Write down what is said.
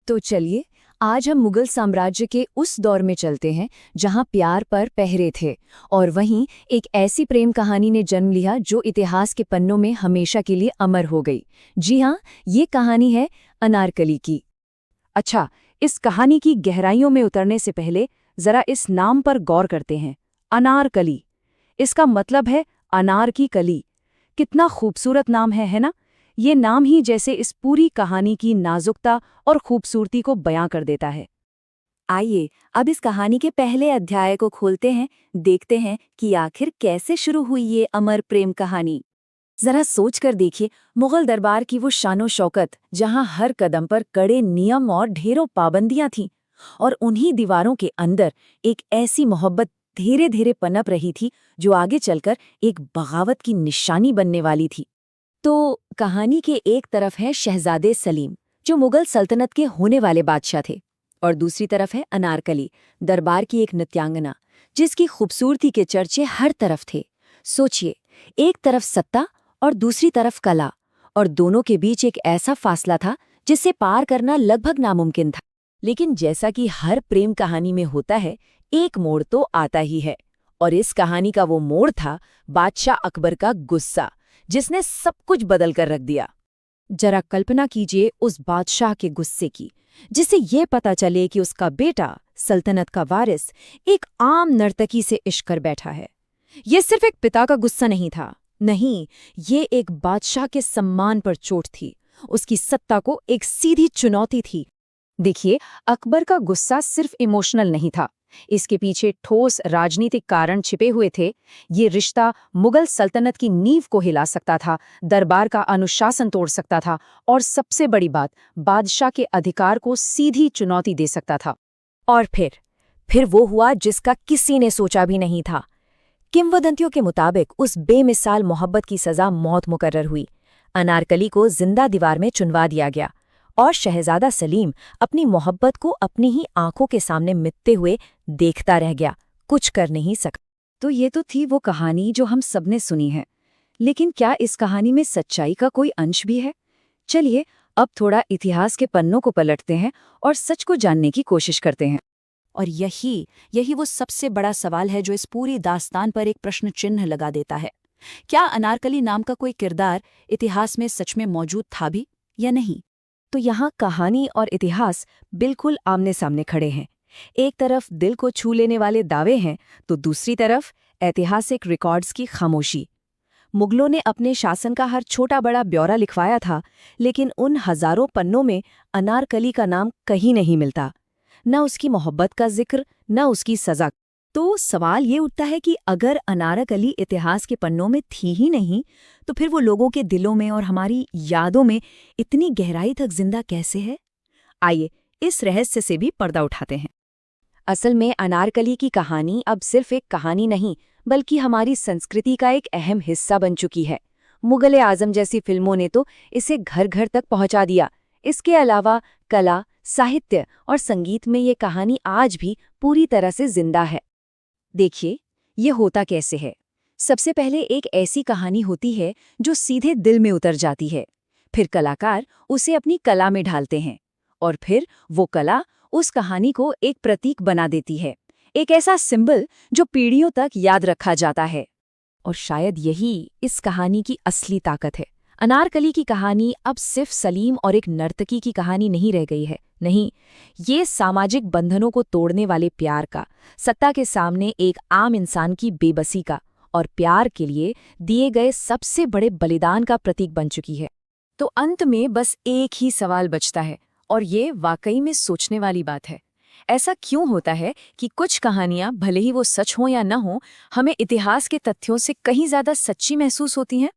तो चलिए आज हम मुगल साम्राज्य के उस दौर में चलते हैं जहां प्यार पर पहरे थे और वहीं एक ऐसी प्रेम कहानी ने जन्म लिया जो इतिहास के पन्नों में हमेशा के लिए अमर हो गई। जी हाँ, ये कहानी है अनारकली की। अच्छा, इस कहानी की गहराइयों में उतरने से पहले जरा इस नाम पर गौर करते हैं। अनारकली, इसका मतलब है अनार की कली। कितना खूबसूरत नाम है ना? ये नाम ही जैसे इस पूरी कहानी की नाजुकता और खूबसूरती को बयां कर देता है। आइए अब इस कहानी के पहले अध्याय को खोलते हैं, देखते हैं कि आखिर कैसे शुरू हुई ये अमर प्रेम कहानी। जरा सोच कर देखिए, मुगल दरबार की वो शानो शौकत जहां हर कदम पर कड़े नियम और ढेरों पाबंदियां थीं, और उन्हीं दीवारों के अंदर एक ऐसी मोहब्बत धीरे धीरे पनप रही थी जो आगे चलकर एक बगावत की निशानी बनने वाली थी। तो कहानी के एक तरफ है शहजादे सलीम, जो मुगल सल्तनत के होने वाले बादशाह थे, और दूसरी तरफ है अनारकली, दरबार की एक नृत्यांगना जिसकी खूबसूरती के चर्चे हर तरफ थे। सोचिए, एक तरफ सत्ता और दूसरी तरफ कला, और दोनों के बीच एक ऐसा फासला था जिसे पार करना लगभग नामुमकिन था। लेकिन जैसा कि हर प्रेम कहानी में होता है, एक मोड़ तो आता ही है, और इस कहानी का वो मोड़ था बादशाह अकबर का गुस्सा, जिसने सब कुछ बदल कर रख दिया। जरा कल्पना कीजिए उस बादशाह के गुस्से की, जिसे ये पता चले कि उसका बेटा, सल्तनत का वारिस, एक आम नर्तकी से इश्क कर बैठा है। ये सिर्फ एक पिता का गुस्सा नहीं था, नहीं, ये एक बादशाह के सम्मान पर चोट थी, उसकी सत्ता को एक सीधी चुनौती थी। देखिए, अकबर का गुस्सा सिर्फ इमोशनल नहीं था, इसके पीछे ठोस राजनीतिक कारण छिपे हुए थे। ये रिश्ता मुगल सल्तनत की नींव को हिला सकता था, दरबार का अनुशासन तोड़ सकता था, और सबसे बड़ी बात, बादशाह के अधिकार को सीधी चुनौती दे सकता था। और फिर वो हुआ जिसका किसी ने सोचा भी नहीं था। किंवदंतियों के मुताबिक उस बेमिसाल मोहब्बत की सजा मौत मुकर्रर हुई। अनारकली को जिंदा दीवार में चुनवा दिया गया, और शहजादा सलीम अपनी मोहब्बत को अपनी ही आंखों के सामने मिटते हुए देखता रह गया, कुछ कर नहीं सका। तो ये तो थी वो कहानी जो हम सबने सुनी है, लेकिन क्या इस कहानी में सच्चाई का कोई अंश भी है? चलिए अब थोड़ा इतिहास के पन्नों को पलटते हैं और सच को जानने की कोशिश करते हैं। और यही वो सबसे बड़ा सवाल है जो इस पूरी दास्तान पर एक प्रश्न चिन्ह लगा देता है। क्या अनारकली नाम का कोई किरदार इतिहास में सच में मौजूद था भी या नहीं? तो यहाँ कहानी और इतिहास बिल्कुल आमने सामने खड़े हैं। एक तरफ दिल को छू लेने वाले दावे हैं, तो दूसरी तरफ ऐतिहासिक रिकॉर्ड्स की खामोशी। मुगलों ने अपने शासन का हर छोटा बड़ा ब्यौरा लिखवाया था, लेकिन उन हजारों पन्नों में अनारकली का नाम कहीं नहीं मिलता। न उसकी मोहब्बत का जिक्र, न उसकी सजा। तो सवाल ये उठता है कि अगर अनारकली इतिहास के पन्नों में थी ही नहीं, तो फिर वो लोगों के दिलों में और हमारी यादों में इतनी गहराई तक जिंदा कैसे है? आइए इस रहस्य से भी पर्दा उठाते हैं। असल में अनारकली की कहानी अब सिर्फ एक कहानी नहीं, बल्कि हमारी संस्कृति का एक अहम हिस्सा बन चुकी है। मुगल आजम जैसी फिल्मों ने तो इसे घर घर तक पहुंचा दिया। इसके अलावा कला, साहित्य और संगीत में ये कहानी आज भी पूरी तरह से जिंदा है। देखिए, ये होता कैसे है। सबसे पहले एक ऐसी कहानी होती है जो सीधे दिल में उतर जाती है, फिर कलाकार उसे अपनी कला में ढालते हैं, और फिर वो कला उस कहानी को एक प्रतीक बना देती है, एक ऐसा सिंबल जो पीढ़ियों तक याद रखा जाता है। और शायद यही इस कहानी की असली ताकत है। अनारकली की कहानी अब सिर्फ सलीम और एक नर्तकी की कहानी नहीं रह गई है, नहीं, ये सामाजिक बंधनों को तोड़ने वाले प्यार का, सत्ता के सामने एक आम इंसान की बेबसी का, और प्यार के लिए दिए गए सबसे बड़े बलिदान का प्रतीक बन चुकी है। तो अंत में बस एक ही सवाल बचता है, और ये वाकई में सोचने वाली बात है। ऐसा क्यों होता है कि कुछ कहानियां, भले ही वो सच हों या न हों, हमें इतिहास के तथ्यों से कहीं ज्यादा सच्ची महसूस होती हैं?